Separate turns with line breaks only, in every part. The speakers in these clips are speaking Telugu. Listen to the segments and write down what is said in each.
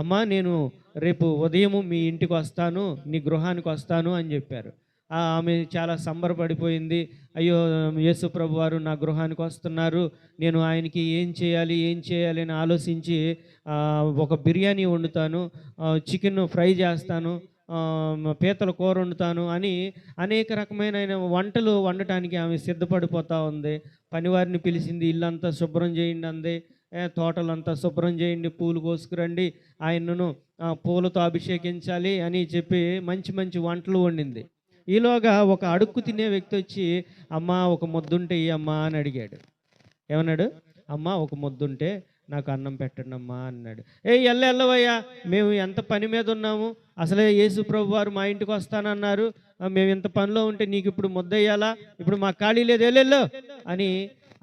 అమ్మా నేను రేపు ఉదయము మీ ఇంటికి వస్తాను, నీ గృహానికి వస్తాను అని చెప్పారు. ఆమె చాలా సంబరపడిపోయింది. అయ్యో! యేసు ప్రభువారు నా గృహానికి వస్తున్నారు. నేను ఆయనకి ఏం చేయాలి అని ఆలోచించి ఒక బిర్యానీ వండుతాను, చికెన్ ఫ్రై చేస్తాను, పీతల కూర వండుతాను అని అనేక రకమైన వంటలు వండటానికి ఆమె సిద్ధపడిపోతూ ఉంది. పనివారిని పిలిచింది, ఇల్లంతా శుభ్రం చేయండి అంది. తోటలంతా శుభ్రం చేయండి, పూలు కోసుకురండి, ఆయనను పూలతో అభిషేకించాలి అని చెప్పి మంచి మంచి వంటలు వండింది. ఈలోగా ఒక అడుక్కు తినే వ్యక్తి వచ్చి, అమ్మా ఒక ముద్దుంటే ఇయ్యమ్మా అని అడిగాడు. ఏమన్నాడు? అమ్మా ఒక ముద్దుంటే నాకు అన్నం పెట్టండి అమ్మా అన్నాడు. ఎల్లవయ్యా, మేము ఎంత పని మీద ఉన్నాము, అసలే యేసు ప్రభు వారు మా ఇంటికి వస్తానన్నారు, మేము ఇంత పనిలో ఉంటే నీకు ఇప్పుడు ముద్దయ్యాలా, ఇప్పుడు మాకు ఖాళీ లేదు, ఎల్లెల్లో అని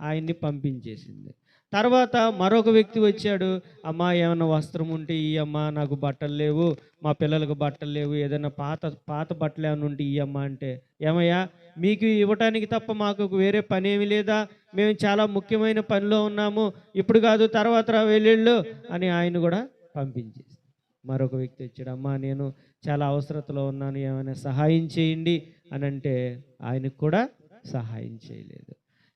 ఆయన్ని పంపించేసింది. తర్వాత మరొక వ్యక్తి వచ్చాడు. అమ్మా ఏమన్నా వస్త్రం ఉంటే ఇయ్యమ్మా, నాకు బట్టలు లేవు, మా పిల్లలకు బట్టలు లేవు, ఏదైనా పాత పాత బట్టలు ఏమైనా ఉంటే ఇయ్యమ్మా అంటే, ఏమయ్యా మీకు ఇవ్వటానికి తప్ప మాకు వేరే పని ఏమి లేదా, మేము చాలా ముఖ్యమైన పనిలో ఉన్నాము, ఇప్పుడు కాదు తర్వాత రా వెళ్ళు అని ఆయన కూడా పంపించేసి. మరొక వ్యక్తి వచ్చాడు. అమ్మా నేను చాలా అవసరతలో ఉన్నాను, ఏమైనా సహాయం చేయండి అని అంటే ఆయనకు కూడా సహాయం చేయలేదు.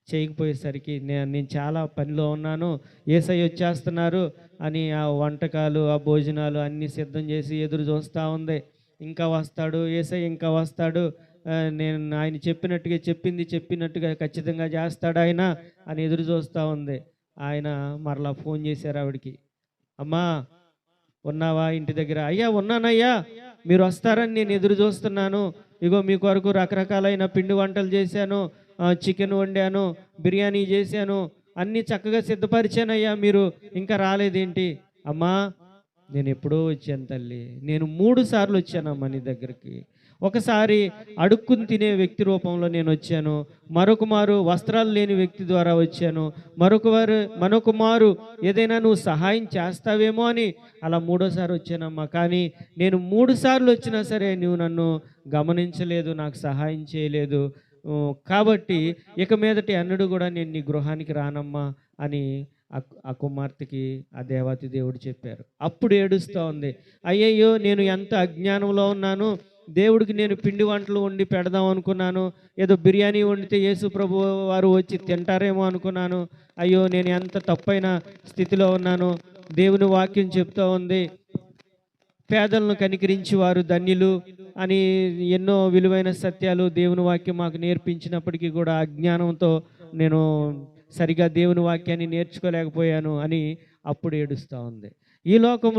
చేయకపోయేసరికి నేను చాలా పనిలో ఉన్నాను, యేసయ్య వచ్చేస్తున్నారు అని ఆ వంటకాలు ఆ భోజనాలు అన్నీ సిద్ధం చేసి ఎదురు చూస్తూ ఉంది. ఇంకా వస్తాడు యేసయ్య, ఇంకా వస్తాడు, నేను ఆయన చెప్పినట్టుగా ఖచ్చితంగా చేస్తాడు ఆయన అని ఎదురు చూస్తూ ఉంది. ఆయన మరలా ఫోన్ చేశారు ఆవిడికి. అమ్మా ఉన్నావా ఇంటి దగ్గర? అయ్యా ఉన్నానయ్యా, మీరు వస్తారని నేను ఎదురు చూస్తున్నాను, ఇగో మీ కొరకు రకరకాలైన పిండి వంటలు చేశాను, చికెన్ వండాను, బిర్యానీ చేశాను, అన్నీ చక్కగా సిద్ధపరిచానయ్యా, మీరు ఇంకా రాలేదేంటి? అమ్మా నేను ఎప్పుడో వచ్చాను తల్లి, నేను 3 సార్లు వచ్చానమ్మా నీ దగ్గరికి. ఒకసారి అడుక్కుని తినే వ్యక్తి రూపంలో నేను వచ్చాను, మరొక మారు వస్త్రాలు లేని వ్యక్తి ద్వారా వచ్చాను, మరొక మారు ఏదైనా నువ్వు సహాయం చేస్తావేమో అని అలా 3ఓసారి వచ్చానమ్మా. కానీ నేను 3 సార్లు వచ్చినా సరే నువ్వు నన్ను గమనించలేదు, నాకు సహాయం చేయలేదు, కాబట్టి ఇక మీదటి అన్నడు కూడా నేను నీ గృహానికి రానమ్మా అని ఆ కుమార్తెకి ఆ దేవాతి దేవుడు చెప్పారు. అప్పుడు ఏడుస్తూ ఉంది. అయ్యయ్యో నేను ఎంత అజ్ఞానంలో ఉన్నాను, దేవుడికి నేను పిండి వంటలు వండి పెడదాం అనుకున్నాను, ఏదో బిర్యానీ వండితే యేసు ప్రభు వారు వచ్చి తింటారేమో అనుకున్నాను, అయ్యో నేను ఎంత తప్పైన స్థితిలో ఉన్నాను. దేవుని వాక్యం చెప్తూ ఉంది, పేదలను కనికరించి వారు ధన్యులు అని ఎన్నో విలువైన సత్యాలు దేవుని వాక్యం మాకు నేర్పించినప్పటికీ కూడా అజ్ఞానంతో నేను సరిగా దేవుని వాక్యాన్ని నేర్చుకోలేకపోయాను అని అప్పుడు ఏడుస్తూ ఉంది. ఈ లోకంలో